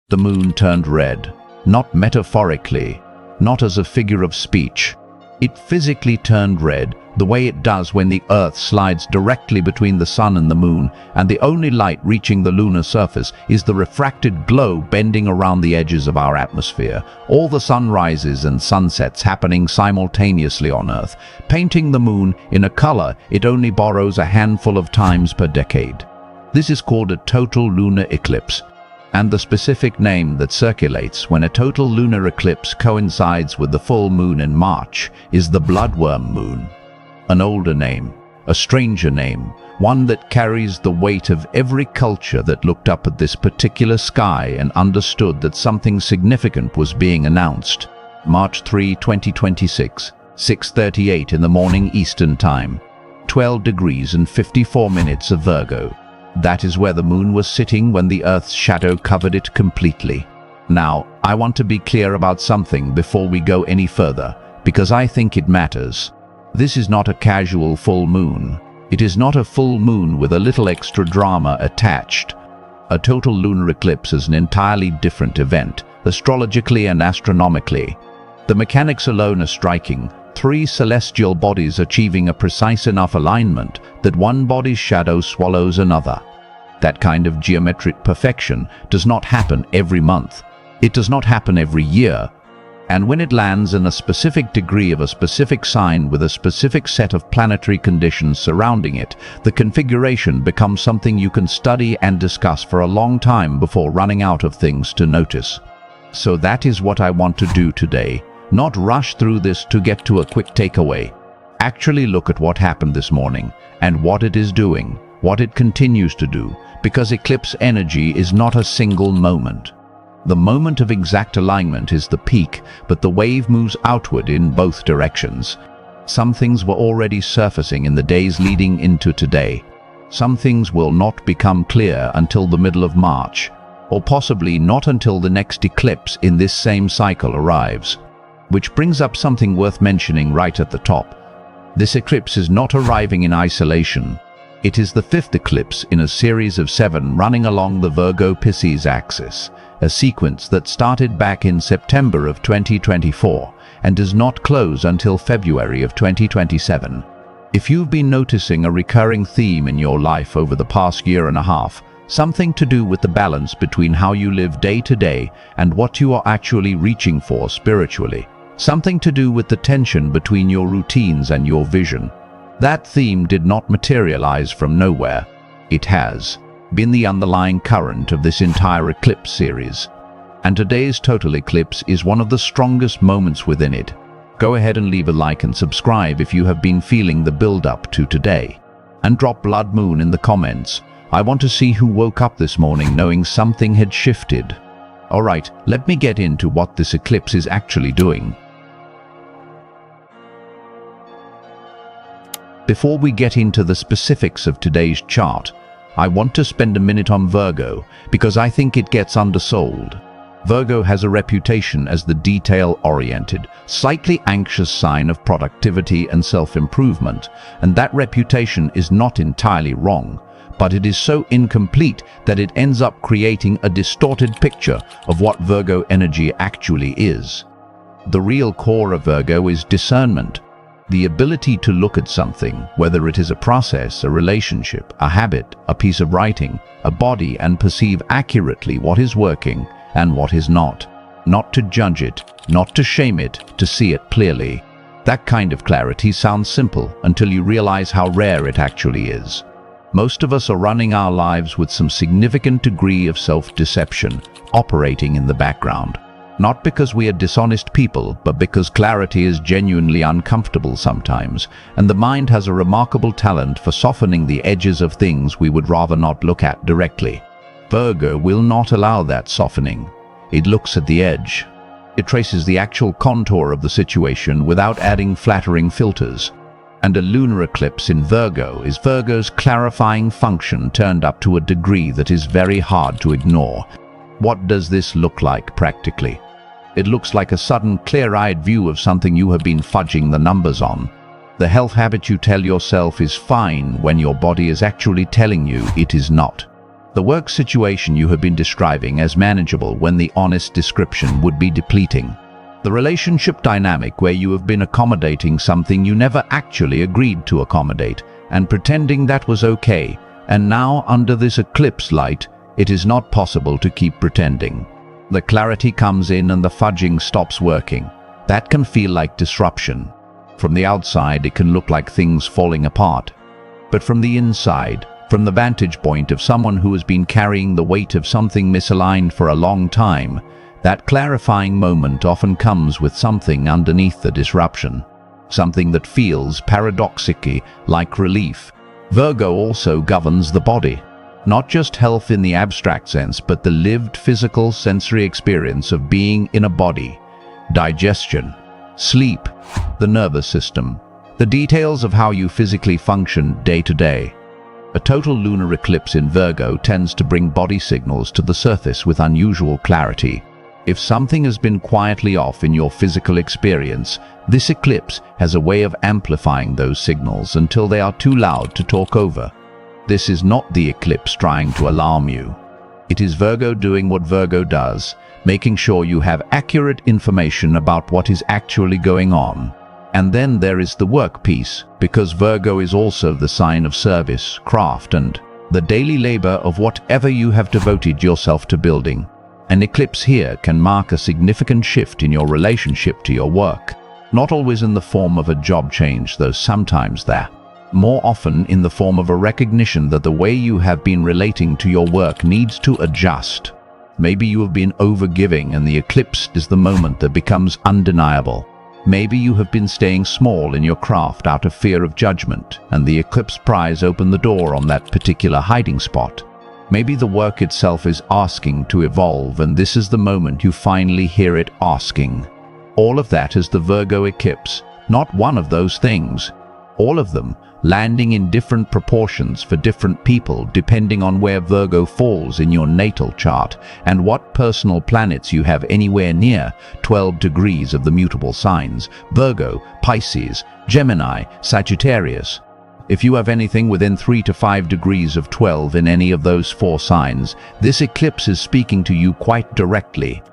The moon turned red, not metaphorically, not as a figure of speech. It physically turned red, the way it does when the Earth slides directly between the sun and the moon, and the only light reaching the lunar surface is the refracted glow bending around the edges of our atmosphere. All the sunrises and sunsets happening simultaneously on Earth, painting the moon in a color it only borrows a handful of times per decade. This is called a total lunar eclipse, and the specific name that circulates when a total lunar eclipse coincides with the full moon in March is the bloodworm moon. An older name, a stranger name, one that carries the weight of every culture that looked up at this particular sky and understood that something significant was being announced. March 3, 2026, 6:38 in the morning Eastern Time, 12 degrees and 54 minutes of Virgo. That is where the moon was sitting when the Earth's shadow covered it completely. Now, I want to be clear about something before we go any further, because I think it matters. This is not a casual full moon. It is not a full moon with a little extra drama attached. A total lunar eclipse is an entirely different event, astrologically and astronomically. The mechanics alone are striking. Three celestial bodies achieving a precise enough alignment that one body's shadow swallows another. That kind of geometric perfection does not happen every month. It does not happen every year. And when it lands in a specific degree of a specific sign with a specific set of planetary conditions surrounding it, the configuration becomes something you can study and discuss for a long time before running out of things to notice. So that is what I want to do today. Not rush through this to get to a quick takeaway. Actually look at what happened this morning and what it is doing, what it continues to do, because eclipse energy is not a single moment. The moment of exact alignment is the peak, but the wave moves outward in both directions. Some things were already surfacing in the days leading into today. Some things will not become clear until the middle of March, or possibly not until the next eclipse in this same cycle arrives. Which brings up something worth mentioning right at the top. This eclipse is not arriving in isolation. It is the fifth eclipse in a series of 7 running along the Virgo-Pisces axis, a sequence that started back in September of 2024 and does not close until February of 2027. If you've been noticing a recurring theme in your life over the past year and a half, something to do with the balance between how you live day to day and what you are actually reaching for spiritually, something to do with the tension between your routines and your vision. That theme did not materialize from nowhere. It has been the underlying current of this entire eclipse series. And today's total eclipse is one of the strongest moments within it. Go ahead and leave a like and subscribe if you have been feeling the build-up to today. And drop Blood Moon in the comments. I want to see who woke up this morning knowing something had shifted. Alright, let me get into what this eclipse is actually doing. Before we get into the specifics of today's chart, I want to spend a minute on Virgo because I think it gets undersold. Virgo has a reputation as the detail-oriented, slightly anxious sign of productivity and self-improvement, and that reputation is not entirely wrong, but it is so incomplete that it ends up creating a distorted picture of what Virgo energy actually is. The real core of Virgo is discernment. The ability to look at something, whether it is a process, a relationship, a habit, a piece of writing, a body, and perceive accurately what is working and what is not. Not to judge it, not to shame it, to see it clearly. That kind of clarity sounds simple until you realize how rare it actually is. Most of us are running our lives with some significant degree of self-deception operating in the background. Not because we are dishonest people, but because clarity is genuinely uncomfortable sometimes, and the mind has a remarkable talent for softening the edges of things we would rather not look at directly. Virgo will not allow that softening. It looks at the edge. It traces the actual contour of the situation without adding flattering filters. And a lunar eclipse in Virgo is Virgo's clarifying function turned up to a degree that is very hard to ignore. What does this look like practically? It looks like a sudden, clear-eyed view of something you have been fudging the numbers on. The health habit you tell yourself is fine when your body is actually telling you it is not. The work situation you have been describing as manageable when the honest description would be depleting. The relationship dynamic where you have been accommodating something you never actually agreed to accommodate and pretending that was okay, and now under this eclipse light, it is not possible to keep pretending. The clarity comes in and the fudging stops working. That can feel like disruption. From the outside, it can look like things falling apart. But from the inside, from the vantage point of someone who has been carrying the weight of something misaligned for a long time, that clarifying moment often comes with something underneath the disruption. Something that feels, paradoxically, like relief. Virgo also governs the body. Not just health in the abstract sense, but the lived physical sensory experience of being in a body. Digestion, sleep, the nervous system, the details of how you physically function day to day. A total lunar eclipse in Virgo tends to bring body signals to the surface with unusual clarity. If something has been quietly off in your physical experience, this eclipse has a way of amplifying those signals until they are too loud to talk over. This is not the eclipse trying to alarm you. It is Virgo doing what Virgo does, making sure you have accurate information about what is actually going on. And then there is the work piece, because Virgo is also the sign of service, craft, and the daily labor of whatever you have devoted yourself to building. An eclipse here can mark a significant shift in your relationship to your work. Not always in the form of a job change, though sometimes there. More often in the form of a recognition that the way you have been relating to your work needs to adjust. Maybe you have been overgiving and the eclipse is the moment that becomes undeniable. Maybe you have been staying small in your craft out of fear of judgment, and the eclipse pries open the door on that particular hiding spot. Maybe the work itself is asking to evolve, and this is the moment you finally hear it asking. All of that is the Virgo eclipse, not one of those things. All of them landing in different proportions for different people depending on where Virgo falls in your natal chart and what personal planets you have anywhere near 12 degrees of the mutable signs: Virgo, Pisces, Gemini, Sagittarius. If you have anything within 3 to 5 degrees of 12 in any of those 4 signs, this eclipse is speaking to you quite directly.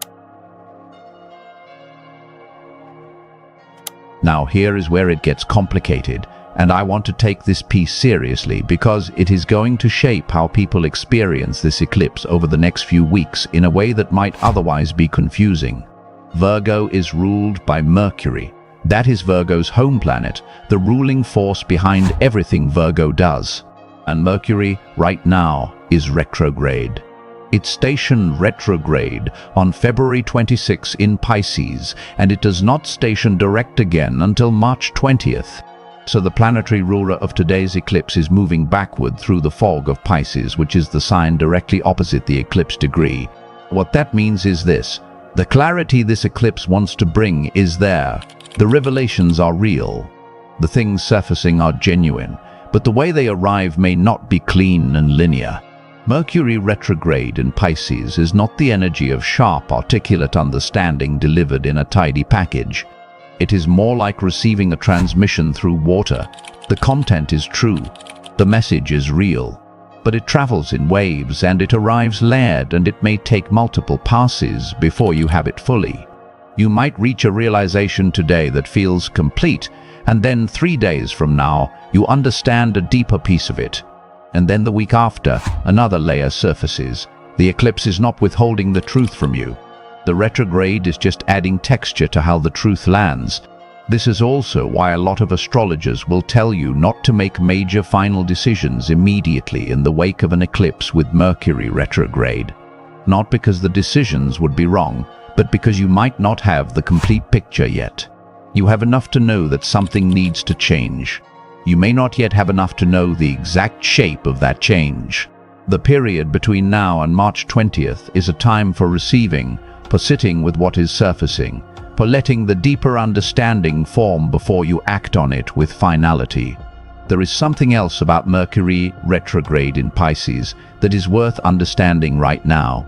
Now here is where it gets complicated, and I want to take this piece seriously because it is going to shape how people experience this eclipse over the next few weeks in a way that might otherwise be confusing. Virgo is ruled by Mercury. That is Virgo's home planet, the ruling force behind everything Virgo does. And Mercury, right now, is retrograde. It's stationed retrograde on February 26 in Pisces, and it does not station direct again until March 20th. So the planetary ruler of today's eclipse is moving backward through the fog of Pisces, which is the sign directly opposite the eclipse degree. What that means is this: the clarity this eclipse wants to bring is there. The revelations are real. The things surfacing are genuine, but the way they arrive may not be clean and linear. Mercury retrograde in Pisces is not the energy of sharp, articulate understanding delivered in a tidy package. It is more like receiving a transmission through water. The content is true, the message is real, but it travels in waves and it arrives layered, and it may take multiple passes before you have it fully. You might reach a realization today that feels complete, and then 3 days from now, you understand a deeper piece of it. And then the week after, another layer surfaces. The eclipse is not withholding the truth from you. The retrograde is just adding texture to how the truth lands. This is also why a lot of astrologers will tell you not to make major final decisions immediately in the wake of an eclipse with Mercury retrograde. Not because the decisions would be wrong, but because you might not have the complete picture yet. You have enough to know that something needs to change. You may not yet have enough to know the exact shape of that change. The period between now and March 20th is a time for receiving, for sitting with what is surfacing, for letting the deeper understanding form before you act on it with finality. There is something else about Mercury retrograde in Pisces that is worth understanding right now.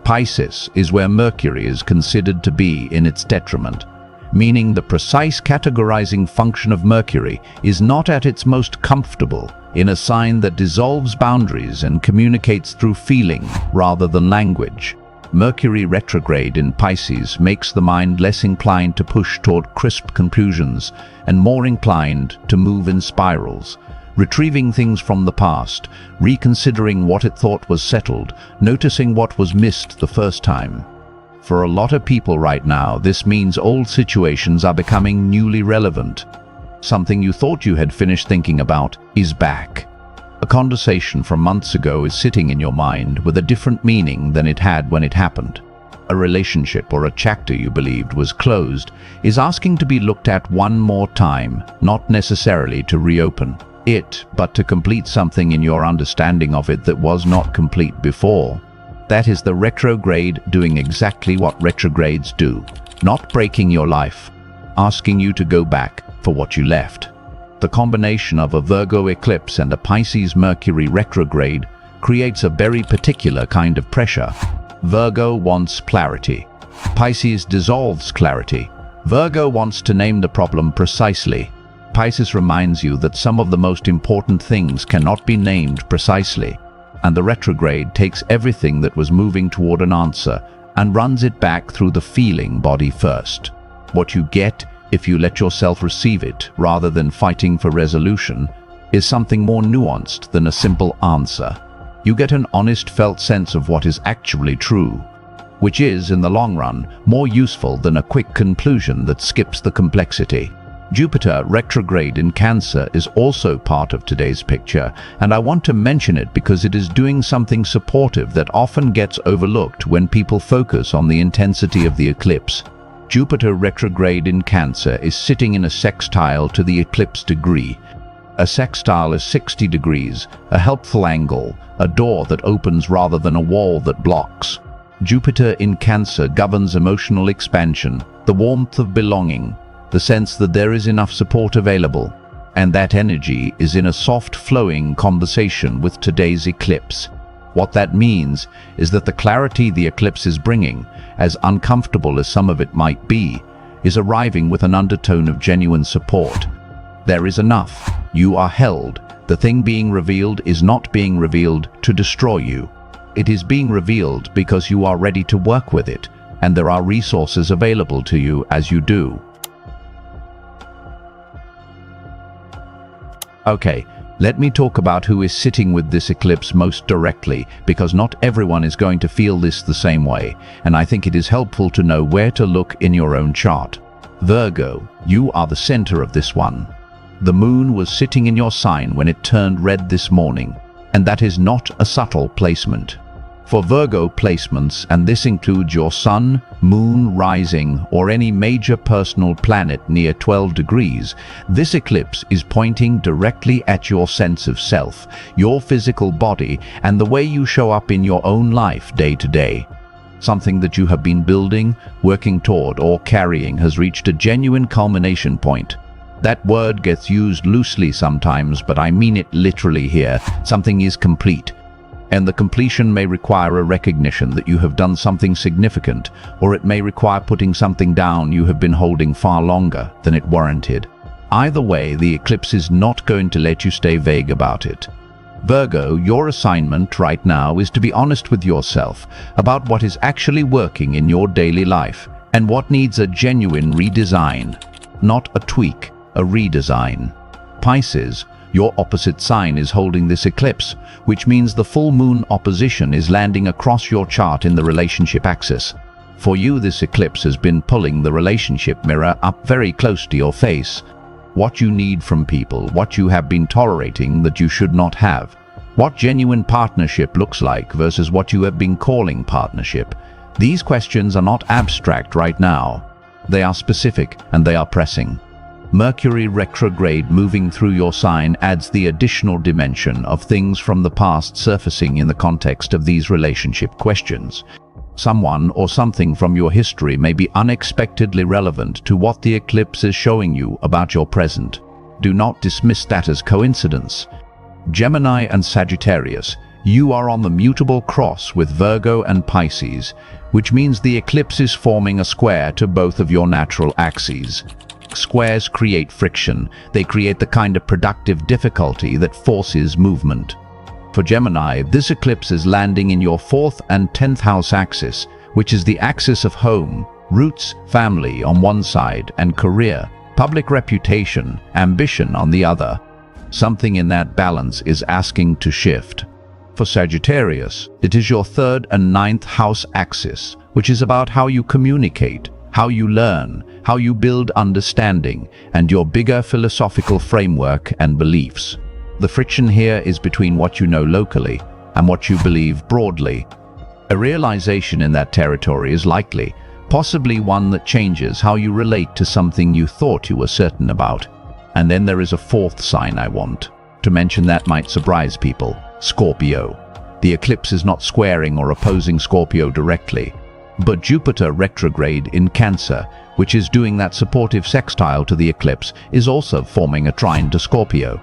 Pisces is where Mercury is considered to be in its detriment. meaning the precise categorizing function of Mercury is not at its most comfortable in a sign that dissolves boundaries and communicates through feeling rather than language. Mercury retrograde in Pisces makes the mind less inclined to push toward crisp conclusions and more inclined to move in spirals, retrieving things from the past, reconsidering what it thought was settled, noticing what was missed the first time. For a lot of people right now, this means old situations are becoming newly relevant. Something you thought you had finished thinking about is back. A conversation from months ago is sitting in your mind with a different meaning than it had when it happened. A relationship or a chapter you believed was closed is asking to be looked at one more time, not necessarily to reopen it, but to complete something in your understanding of it that was not complete before. That is the retrograde doing exactly what retrogrades do, not breaking your life, asking you to go back for what you left. The combination of a Virgo eclipse and a Pisces Mercury retrograde creates a very particular kind of pressure. Virgo wants clarity. Pisces dissolves clarity. Virgo wants to name the problem precisely. Pisces reminds you that some of the most important things cannot be named precisely, and the retrograde takes everything that was moving toward an answer and runs it back through the feeling body first. What you get if you let yourself receive it rather than fighting for resolution is something more nuanced than a simple answer. You get an honest felt sense of what is actually true, which is, in the long run, more useful than a quick conclusion that skips the complexity. Jupiter retrograde in Cancer is also part of today's picture, and I want to mention it because it is doing something supportive that often gets overlooked when people focus on the intensity of the eclipse. Jupiter retrograde in Cancer is sitting in a sextile to the eclipse degree. A sextile is 60 degrees, a helpful angle, a door that opens rather than a wall that blocks. Jupiter in Cancer governs emotional expansion, the warmth of belonging, the sense that there is enough support available, and that energy is in a soft flowing conversation with today's eclipse. What that means is that the clarity the eclipse is bringing, as uncomfortable as some of it might be, is arriving with an undertone of genuine support. There is enough. You are held. The thing being revealed is not being revealed to destroy you. It is being revealed because you are ready to work with it, and there are resources available to you as you do. Okay, let me talk about who is sitting with this eclipse most directly, because not everyone is going to feel this the same way, and I think it is helpful to know where to look in your own chart. Virgo, you are the center of this one. The moon was sitting in your sign when it turned red this morning, and that is not a subtle placement. For Virgo placements, and this includes your sun, moon, rising, or any major personal planet near 12 degrees, this eclipse is pointing directly at your sense of self, your physical body, and the way you show up in your own life day to day. Something that you have been building, working toward, or carrying has reached a genuine culmination point. That word gets used loosely sometimes, but I mean it literally here. Something is complete. And the completion may require a recognition that you have done something significant, or it may require putting something down you have been holding far longer than it warranted. Either way, the eclipse is not going to let you stay vague about it. Virgo, your assignment right now is to be honest with yourself about what is actually working in your daily life and what needs a genuine redesign, not a tweak, a redesign. Pisces, your opposite sign is holding this eclipse, which means the full moon opposition is landing across your chart in the relationship axis. For you, this eclipse has been pulling the relationship mirror up very close to your face. What you need from people, what you have been tolerating that you should not have. What genuine partnership looks like versus what you have been calling partnership. These questions are not abstract right now. They are specific and they are pressing. Mercury retrograde moving through your sign adds the additional dimension of things from the past surfacing in the context of these relationship questions. Someone or something from your history may be unexpectedly relevant to what the eclipse is showing you about your present. Do not dismiss that as coincidence. Gemini and Sagittarius, You are on the mutable cross with Virgo and Pisces, which means the eclipse is forming a square to both of your natural axes. Squares create friction. They create the kind of productive difficulty that forces movement. For Gemini, this eclipse is landing in your 4th and 10th house axis, which is the axis of home, roots, family on one side, and career, public reputation, ambition on the other. Something in that balance is asking to shift. For Sagittarius, it is your 3rd and 9th house axis, which is about how you communicate, how you learn, how you build understanding, and your bigger philosophical framework and beliefs. The friction here is between what you know locally and what you believe broadly. A realization in that territory is likely, possibly one that changes how you relate to something you thought you were certain about. And then there is a 4th sign I want to mention that might surprise people: Scorpio. The eclipse is not squaring or opposing Scorpio directly, but Jupiter retrograde in Cancer, which is doing that supportive sextile to the eclipse, is also forming a trine to Scorpio.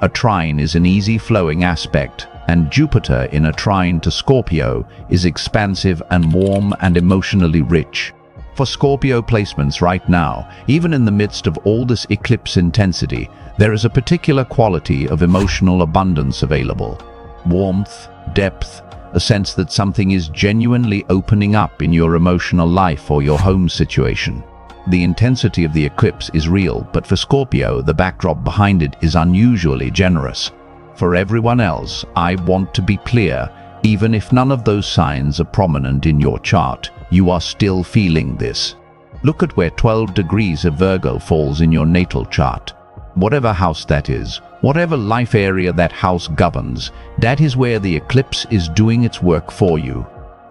A trine is an easy flowing aspect, and Jupiter in a trine to Scorpio is expansive and warm and emotionally rich. For Scorpio placements right now, even in the midst of all this eclipse intensity, there is a particular quality of emotional abundance available. Warmth, depth, a sense that something is genuinely opening up in your emotional life or your home situation. The intensity of the eclipse is real, but for Scorpio, the backdrop behind it is unusually generous. For everyone else, I want to be clear, even if none of those signs are prominent in your chart, you are still feeling this. Look at where 12 degrees of Virgo falls in your natal chart. Whatever house that is, whatever life area that house governs, that is where the eclipse is doing its work for you.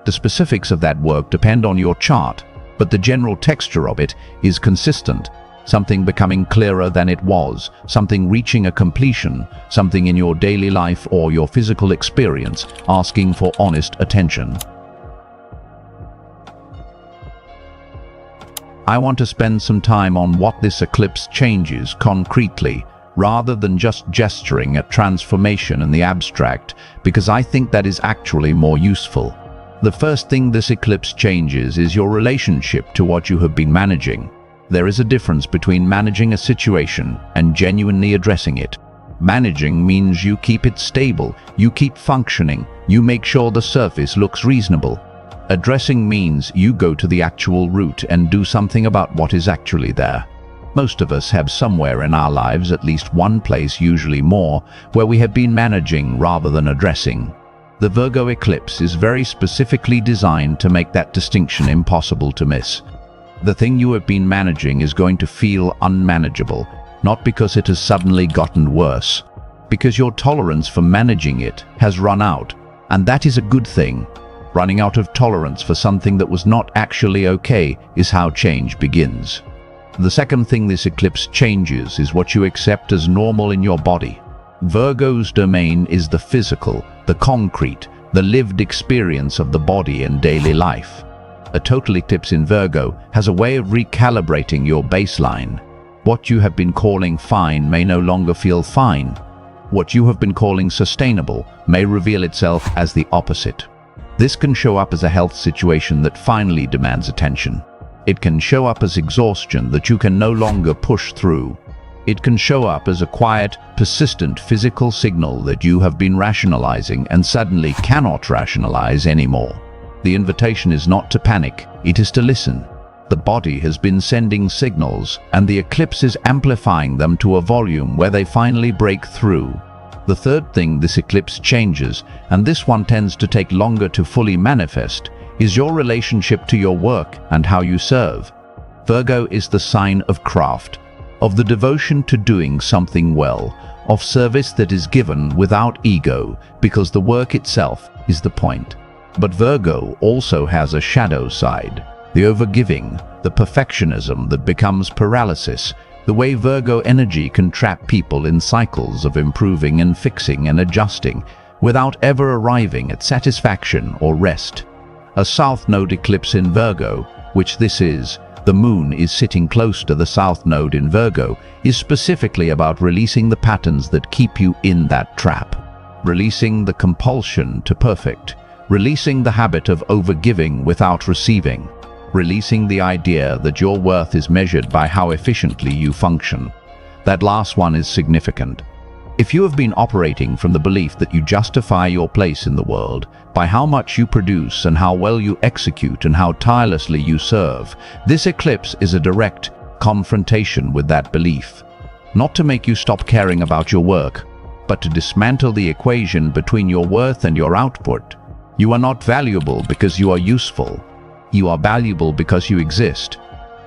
The specifics of that work depend on your chart, but the general texture of it is consistent. Something becoming clearer than it was, something reaching a completion, something in your daily life or your physical experience asking for honest attention. I want to spend some time on what this eclipse changes concretely, rather than just gesturing at transformation in the abstract, because I think that is actually more useful. The first thing this eclipse changes is your relationship to what you have been managing. There is a difference between managing a situation and genuinely addressing it. Managing means you keep it stable, you keep functioning, you make sure the surface looks reasonable. Addressing means you go to the actual root and do something about what is actually there. Most of us have somewhere in our lives, at least one place, usually more, where we have been managing rather than addressing. The Virgo eclipse is very specifically designed to make that distinction impossible to miss. The thing you have been managing is going to feel unmanageable, not because it has suddenly gotten worse, because your tolerance for managing it has run out, and that is a good thing. Running out of tolerance for something that was not actually okay is how change begins. The second thing this eclipse changes is what you accept as normal in your body. Virgo's domain is the physical, the concrete, the lived experience of the body and daily life. A total eclipse in Virgo has a way of recalibrating your baseline. What you have been calling fine may no longer feel fine. What you have been calling sustainable may reveal itself as the opposite. This can show up as a health situation that finally demands attention. It can show up as exhaustion that you can no longer push through. It can show up as a quiet, persistent physical signal that you have been rationalizing and suddenly cannot rationalize anymore. The invitation is not to panic, it is to listen. The body has been sending signals, and the eclipse is amplifying them to a volume where they finally break through. The third thing this eclipse changes, and this one tends to take longer to fully manifest, is your relationship to your work and how you serve. Virgo is the sign of craft, of the devotion to doing something well, of service that is given without ego, because the work itself is the point. But Virgo also has a shadow side, the overgiving, the perfectionism that becomes paralysis, the way Virgo energy can trap people in cycles of improving and fixing and adjusting, without ever arriving at satisfaction or rest. A South Node eclipse in Virgo, which this is, the moon is sitting close to the South Node in Virgo, is specifically about releasing the patterns that keep you in that trap. releasing the compulsion to perfect, releasing the habit of overgiving without receiving, releasing the idea that your worth is measured by how efficiently you function. That last one is significant. If you have been operating from the belief that you justify your place in the world by how much you produce and how well you execute and how tirelessly you serve, this eclipse is a direct confrontation with that belief. Not to make you stop caring about your work, but to dismantle the equation between your worth and your output. You are not valuable because you are useful. You are valuable because you exist.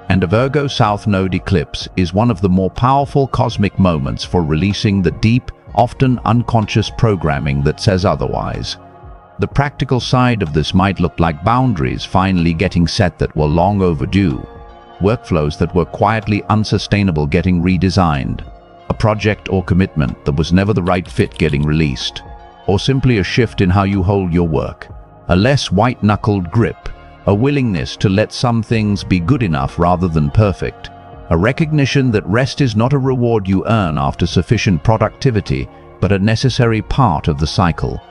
And a Virgo South Node eclipse is one of the more powerful cosmic moments for releasing the deep, often unconscious programming that says otherwise. The practical side of this might look like boundaries finally getting set that were long overdue, workflows that were quietly unsustainable getting redesigned, a project or commitment that was never the right fit getting released, or simply a shift in how you hold your work, a less white-knuckled grip, a willingness to let some things be good enough rather than perfect, a recognition that rest is not a reward you earn after sufficient productivity, but a necessary part of the cycle.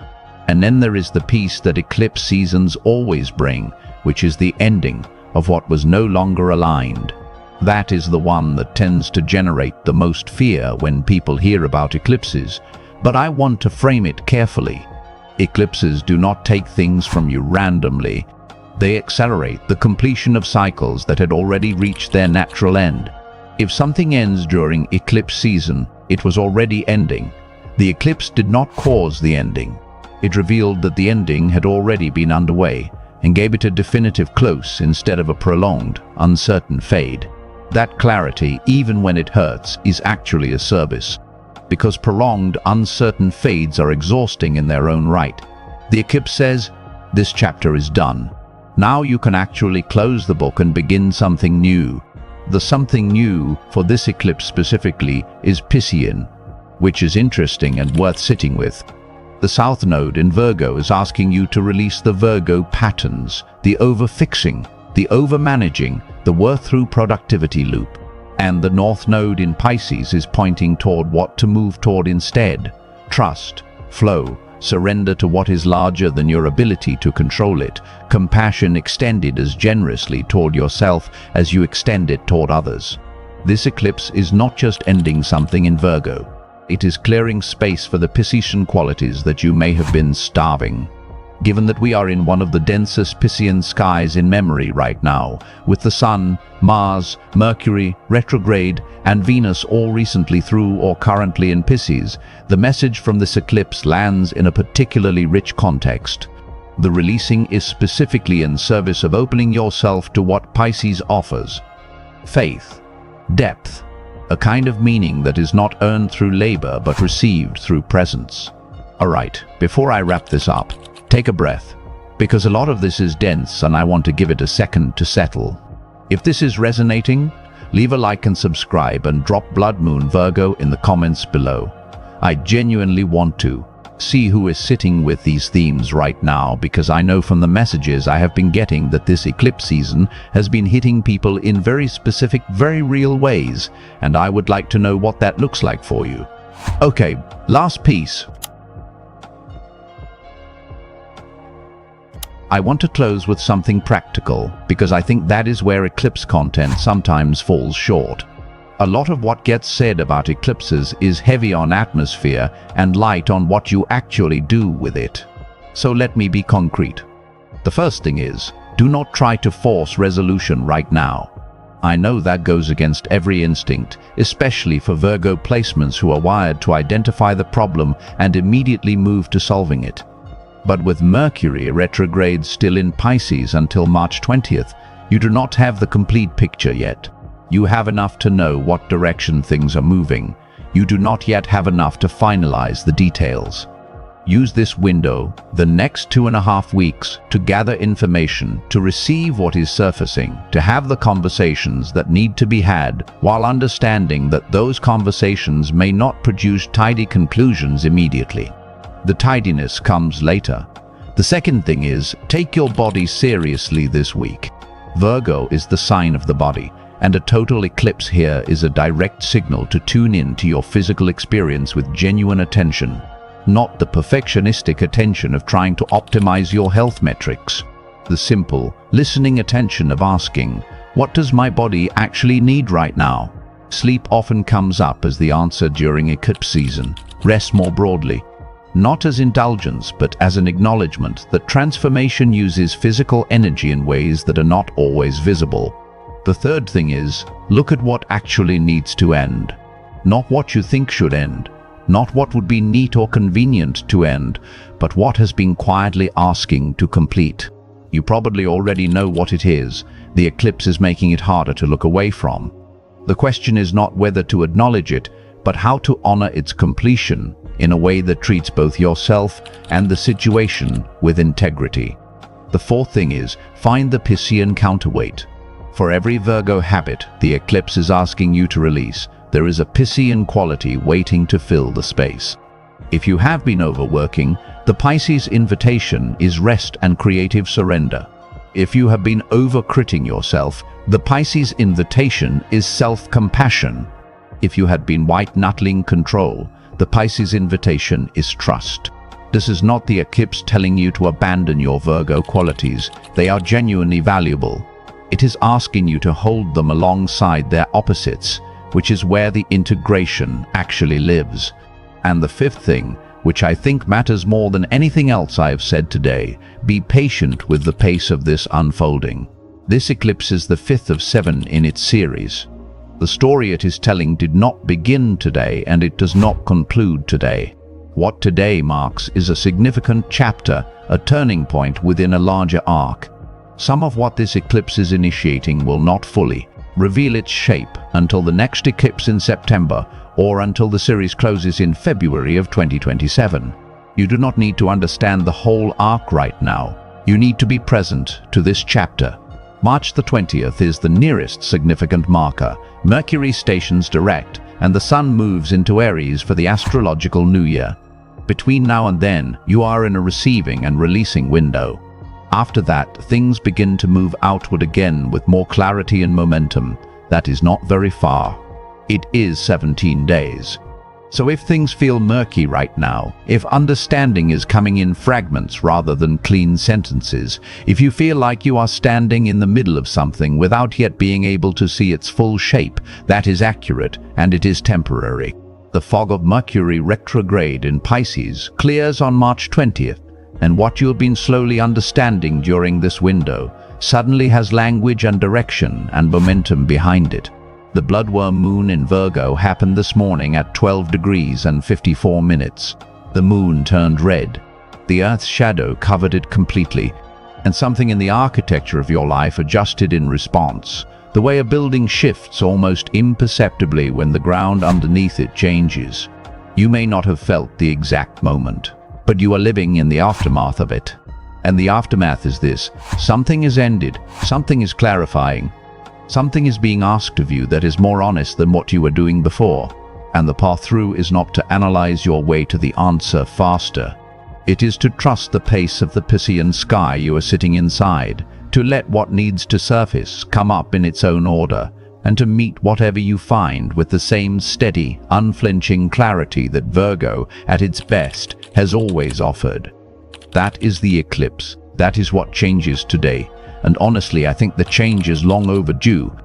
And then there is the piece that eclipse seasons always bring, which is the ending of what was no longer aligned. That is the one that tends to generate the most fear when people hear about eclipses, but I want to frame it carefully. Eclipses do not take things from you randomly. They accelerate the completion of cycles that had already reached their natural end. If something ends during eclipse season, it was already ending. The eclipse did not cause the ending. It revealed that the ending had already been underway and gave it a definitive close instead of a prolonged, uncertain fade. That clarity, even when it hurts, is actually a service, because prolonged, uncertain fades are exhausting in their own right. The eclipse says, this chapter is done. Now you can actually close the book and begin something new. The something new for this eclipse specifically is Piscean, which is interesting and worth sitting with. The South Node in Virgo is asking you to release the Virgo patterns, the overfixing, the overmanaging, the worth through productivity loop. And the North Node in Pisces is pointing toward what to move toward instead: trust, flow, surrender to what is larger than your ability to control it, compassion extended as generously toward yourself as you extend it toward others. This eclipse is not just ending something in Virgo. It is clearing space for the Piscean qualities that you may have been starving. Given that we are in one of the densest Piscean skies in memory right now, with the Sun, Mars, Mercury, retrograde, and Venus all recently through or currently in Pisces, the message from this eclipse lands in a particularly rich context. The releasing is specifically in service of opening yourself to what Pisces offers: faith, depth, a kind of meaning that is not earned through labor but received through presence. Alright, before I wrap this up, take a breath, because a lot of this is dense and I want to give it a second to settle. If this is resonating, leave a like and subscribe and drop Blood Moon Virgo in the comments below. I genuinely want to see who is sitting with these themes right now, because I know from the messages I have been getting that this eclipse season has been hitting people in very specific, very real ways, and I would like to know what that looks like for you. Okay, last piece. I want to close with something practical, because I think that is where eclipse content sometimes falls short. A lot of what gets said about eclipses is heavy on atmosphere and light on what you actually do with it. So let me be concrete. The first thing is, do not try to force resolution right now. I know that goes against every instinct, especially for Virgo placements who are wired to identify the problem and immediately move to solving it. But with Mercury retrograde still in Pisces until March 20th, you do not have the complete picture yet. You have enough to know what direction things are moving. You do not yet have enough to finalize the details. Use this window, the next 2.5 weeks, to gather information, to receive what is surfacing, to have the conversations that need to be had, while understanding that those conversations may not produce tidy conclusions immediately. The tidiness comes later. The second thing is, take your body seriously this week. Virgo is the sign of the body, and a total eclipse here is a direct signal to tune in to your physical experience with genuine attention. not the perfectionistic attention of trying to optimize your health metrics. The simple, listening attention of asking, what does my body actually need right now? Sleep often comes up as the answer during eclipse season. Rest more broadly, not as indulgence but as an acknowledgement that transformation uses physical energy in ways that are not always visible. The third thing is, look at what actually needs to end. Not what you think should end, not what would be neat or convenient to end, but what has been quietly asking to complete. You probably already know what it is. The eclipse is making it harder to look away from. The question is not whether to acknowledge it, but how to honor its completion in a way that treats both yourself and the situation with integrity. The fourth thing is, find the Piscean counterweight. For every Virgo habit the eclipse is asking you to release, there is a Piscean quality waiting to fill the space. If you have been overworking, the Pisces invitation is rest and creative surrender. If you have been overcriting yourself, the Pisces invitation is self-compassion. If you had been white-knuckling control, the Pisces invitation is trust. This is not the eclipse telling you to abandon your Virgo qualities. They are genuinely valuable. It is asking you to hold them alongside their opposites, which is where the integration actually lives. And the fifth thing, which I think matters more than anything else I have said today, be patient with the pace of this unfolding. This eclipse is the fifth of 7 in its series. The story it is telling did not begin today, and it does not conclude today. What today marks is a significant chapter, a turning point within a larger arc. Some of what this eclipse is initiating will not fully reveal its shape until the next eclipse in September, or until the series closes in February of 2027. You do not need to understand the whole arc right now. You need to be present to this chapter. March the 20th is the nearest significant marker. Mercury stations direct, and the Sun moves into Aries for the astrological new year. Between now and then, you are in a receiving and releasing window. After that, things begin to move outward again with more clarity and momentum. That is not very far. It is 17 days. So if things feel murky right now, if understanding is coming in fragments rather than clean sentences, if you feel like you are standing in the middle of something without yet being able to see its full shape, that is accurate, and it is temporary. The fog of Mercury retrograde in Pisces clears on March 20th, and what you have been slowly understanding during this window suddenly has language and direction and momentum behind it. The Blood Moon in Virgo happened this morning at 12 degrees and 54 minutes. The moon turned red. The Earth's shadow covered it completely, and something in the architecture of your life adjusted in response. The way a building shifts almost imperceptibly when the ground underneath it changes. You may not have felt the exact moment, but you are living in the aftermath of it. And the aftermath is this: something is ended, something is clarifying. Something is being asked of you that is more honest than what you were doing before. And the path through is not to analyze your way to the answer faster. It is to trust the pace of the Piscean sky you are sitting inside, to let what needs to surface come up in its own order, and to meet whatever you find with the same steady, unflinching clarity that Virgo, at its best, has always offered. That is the eclipse. That is what changes today. And honestly, I think the change is long overdue.